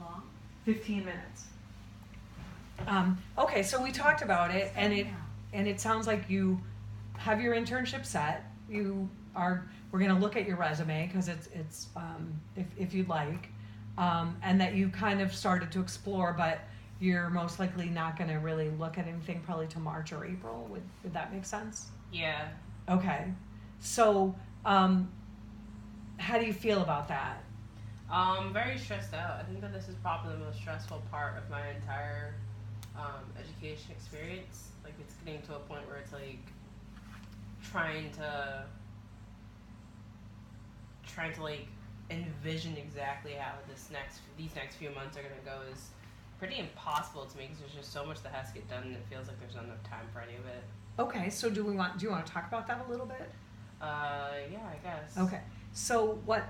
long? 15 minutes. Okay, so we talked about it, and it sounds like you have your internship set. We're gonna look at your resume because it's if you'd like, and that you kind of started to explore, but you're most likely not gonna really look at anything probably till March or April. Would that make sense? Yeah. Okay, so how do you feel about that? Very stressed out. I think that this is probably the most stressful part of my entire education experience. Like, it's getting to a point where it's like trying to like envision exactly how these next few months are gonna go is pretty impossible to me because there's just so much that has to get done, and it feels like there's not enough time for any of it. Okay, so do you want to talk about that a little bit? Yeah, I guess. Okay, so what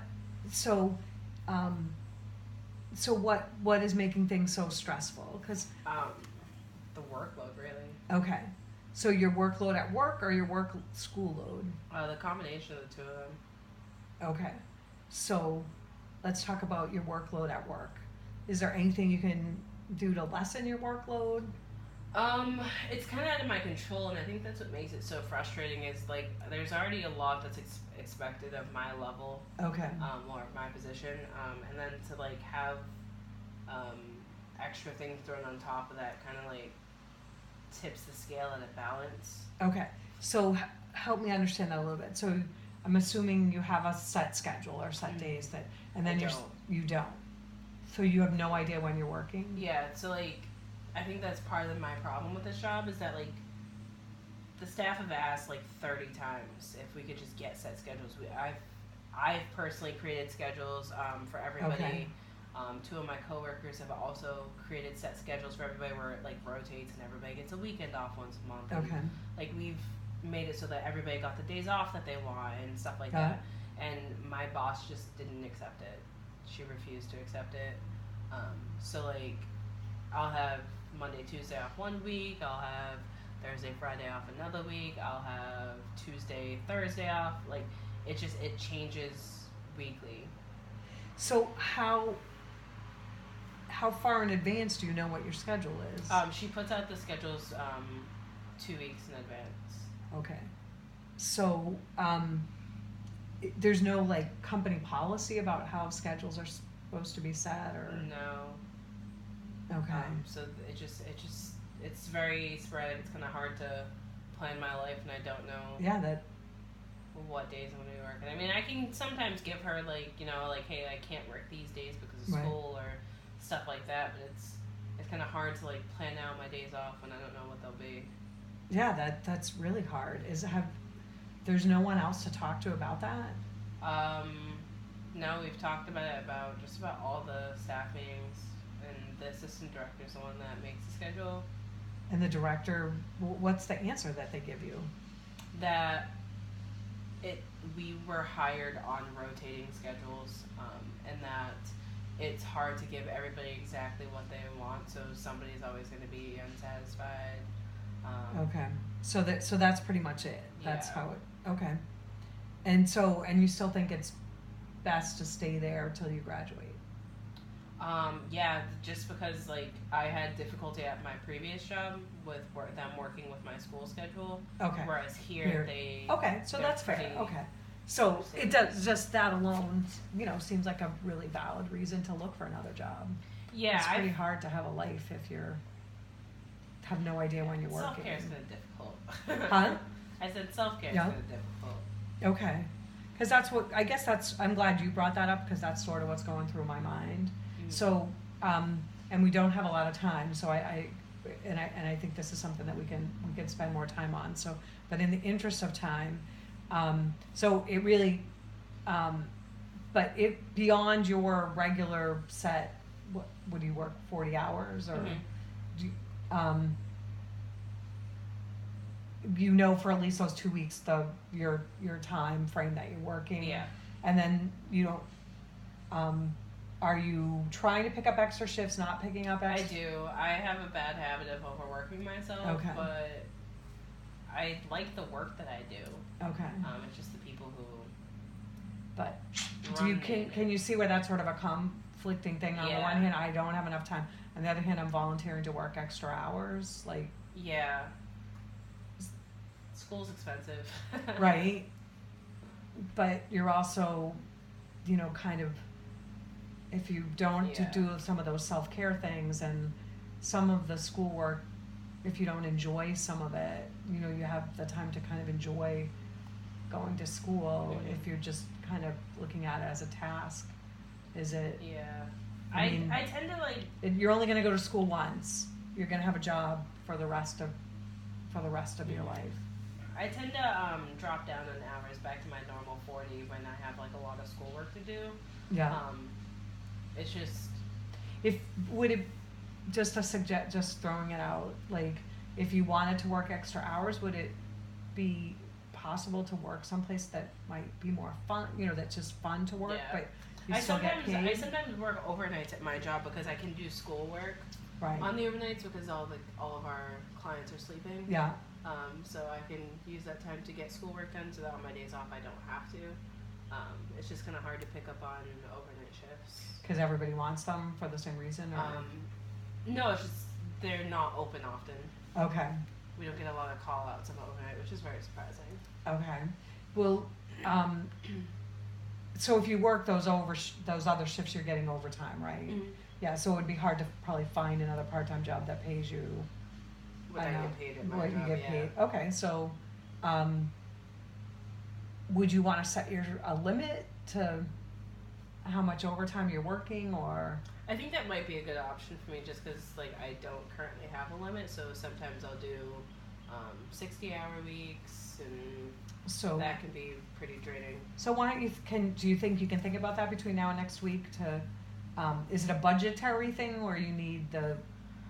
is making things so stressful? Because the workload, really. okay, so your workload at work or your school load? The combination of the two of them. Okay, so let's talk about your workload at work. Is there anything you can do to lessen your workload? It's kind of out of my control, and I think that's what makes it so frustrating. Is like there's already a lot that's expected of my level, Okay. Or my position, and then to like have extra things thrown on top of that kind of like tips the scale at a balance. Okay, so help me understand that a little bit. So I'm assuming you have a set schedule or set days that, and then you don't. So you have no idea when you're working? Yeah, so like I think that's part of my problem with this job is that like the staff have asked like 30 times if we could just get set schedules. I've personally created schedules for everybody. Okay. Two of my coworkers have also created set schedules for everybody where it like rotates and everybody gets a weekend off once a month. Okay. And, like we've made it so that everybody got the days off that they want and stuff like that. And my boss just didn't accept it. She refused to accept it. So like I'll have Monday, Tuesday off one week. I'll have Thursday, Friday off another week. I'll have Tuesday, Thursday off. Like it changes weekly. So how far in advance do you know what your schedule is? She puts out the schedules 2 weeks in advance. Okay. So there's no like company policy about how schedules are supposed to be set, or no. Okay. So it's very sporadic. It's kind of hard to plan my life, and I don't know. What days I'm gonna be working. I mean, I can sometimes give her like hey, I can't work these days because of school or stuff like that. But it's kind of hard to like plan out my days off when I don't know what they'll be. Yeah, that's really hard. There's no one else to talk to about that? No, we've talked about it about just about all the staff meetings, and the assistant director is the one that makes the schedule. And the director, what's the answer that they give you? That we were hired on rotating schedules, and that it's hard to give everybody exactly what they want, so somebody's always going to be unsatisfied. Okay, so that's pretty much it. That's how it. Okay, and you still think it's best to stay there till you graduate? Yeah, just because like I had difficulty at my previous job with them working with my school schedule. Okay. Whereas here they. Okay, so that's fair. Okay. So it does, just that alone, seems like a really valid reason to look for another job. Yeah. It's pretty hard to have a life if have no idea when you're working. Self-care is kind of difficult. Huh? I said self-care is kind of difficult. Okay. Because I'm glad you brought that up, because that's sort of what's going through my mind. Mm-hmm. So, and we don't have a lot of time, so I think this is something that we can spend more time on. So, but in the interest of time, so it really, but it beyond your regular set, what would you work 40 hours or do you, for at least those 2 weeks your time frame that you're working? Yeah. And then you don't. Are you trying to pick up extra shifts? Not picking up extra? I do. I have a bad habit of overworking myself. Okay. But I like the work that I do. Okay. It's just the people who. But can you see where that's sort of a conflicting thing. On the Yeah. one hand, I don't have enough time. On the other hand, I'm volunteering to work extra hours, like, Yeah. School's expensive. right? But you're also, you know, kind of, if you don't to Yeah. do some of those self-care things and some of the schoolwork, if you don't enjoy some of it, you know, you have the time to kind of enjoy going to school. Mhm. If you're just kind of looking at it as a task, is it, Yeah. I mean- I tend to like, you're only going to go to school once. You're going to have a job for the rest of your life. I tend to drop down on hours back to my normal 40 when I have like a lot of schoolwork to do. Yeah. It's just, If would it just a suggest, just throwing it out, like if you wanted to work extra hours, would it be possible to work someplace that might be more fun, you know, that's just fun to work, Yeah. but you I still get sometimes paid? I sometimes work overnights at my job because I can do schoolwork Right. on the overnights because all of our clients are sleeping. Yeah. So I can use that time to get schoolwork done so that on my days off I don't have to. It's just kind of hard to pick up on overnight shifts. Because everybody wants them for the same reason, or No, it's just they're not open often. okay, We don't get a lot of call outs on overnight, which is very surprising. okay. Well, so if you work those other shifts, you're getting overtime, right? Yeah. So it would be hard to probably find another part-time job that pays you What I get paid at my what job, you get yeah. paid. Okay, so would you want to set a limit to how much overtime you're working, or? I think that might be a good option for me just because like I don't currently have a limit, so sometimes I'll do 60-hour weeks and So that can be pretty draining. So why don't you do you think you can think about that between now and next week to, is it a budgetary thing or you need the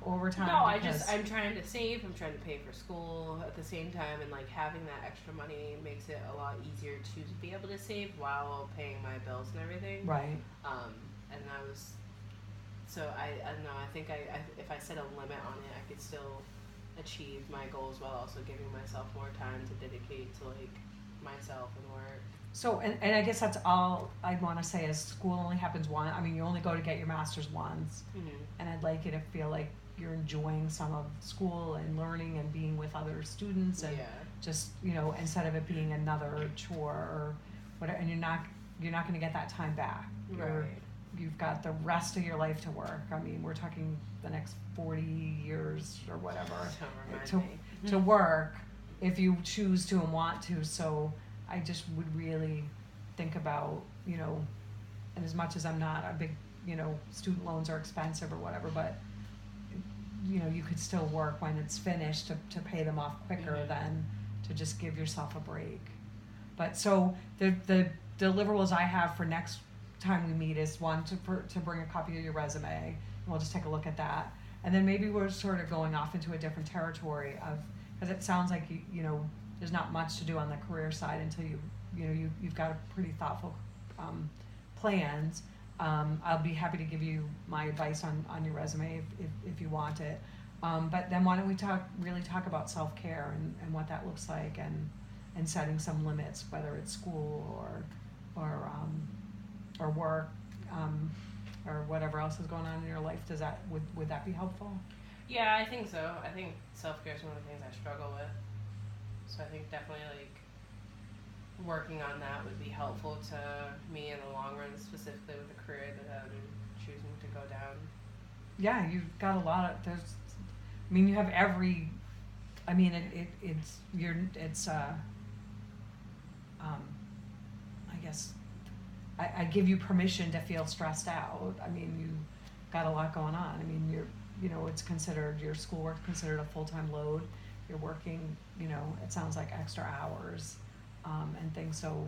overtime? No, because- I'm trying to save, I'm trying to pay for school at the same time, and like having that extra money makes it a lot easier to be able to save while paying my bills and everything. Right, And I was, so I don't know, I think if I set a limit on it, I could still achieve my goals while also giving myself more time to dedicate to like myself and work. so, and I guess that's all I wanna say is school only happens I mean, you only go to get your master's once, and I'd like you to feel like you're enjoying some of school and learning and being with other students and Yeah. just, you know, instead of it being another chore or whatever, and you're not gonna get that time back. Right. You've got the rest of your life to work. I mean, we're talking the next 40 years or whatever Don't to, remind me. to work if you choose to and want to. So I just would really think about, you know, and as much as I'm not a big, you know, student loans are expensive or whatever, but you know, you could still work when it's finished to pay them off quicker Mhm. than to just give yourself a break. But so the deliverables I have for next time we meet is one to bring a copy of your resume, and we'll just take a look at that, and then maybe we're sort of going off into a different territory of, because it sounds like you know there's not much to do on the career side until you've got a pretty thoughtful plans. I'll be happy to give you my advice on your resume if you want it. But then why don't we really talk about self-care and what that looks like and setting some limits, whether it's school or work, or whatever else is going on in your life. Would that be helpful? Yeah, I think so. I think self-care is one of the things I struggle with. So I think definitely like working on that would be helpful to me in the long run, specifically with the career that I'm choosing to go down. Yeah, you've got a lot of I mean, you have every. I mean, I guess I give you permission to feel stressed out. I mean, you got a lot going on. I mean, it's considered, your schoolwork's considered a full-time load. You're working, it sounds like extra hours, and things. So,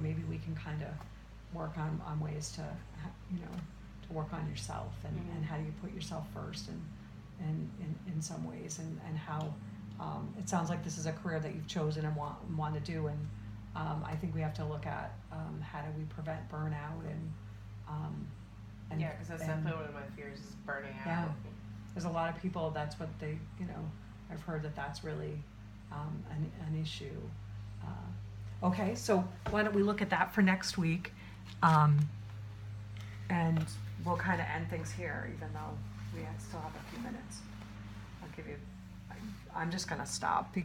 maybe we can kind of work on ways to, to work on yourself and how do you put yourself first and in some ways and how, it sounds like this is a career that you've chosen and want to do, and I think we have to look at how do we prevent burnout and yeah, because that's definitely one of my fears is burning out. Yeah. There's a lot of people, that's what they, I've heard that's really an issue. Okay, so why don't we look at that for next week? And we'll kind of end things here, even though we still have a few minutes. I'll give you, I'm just gonna stop because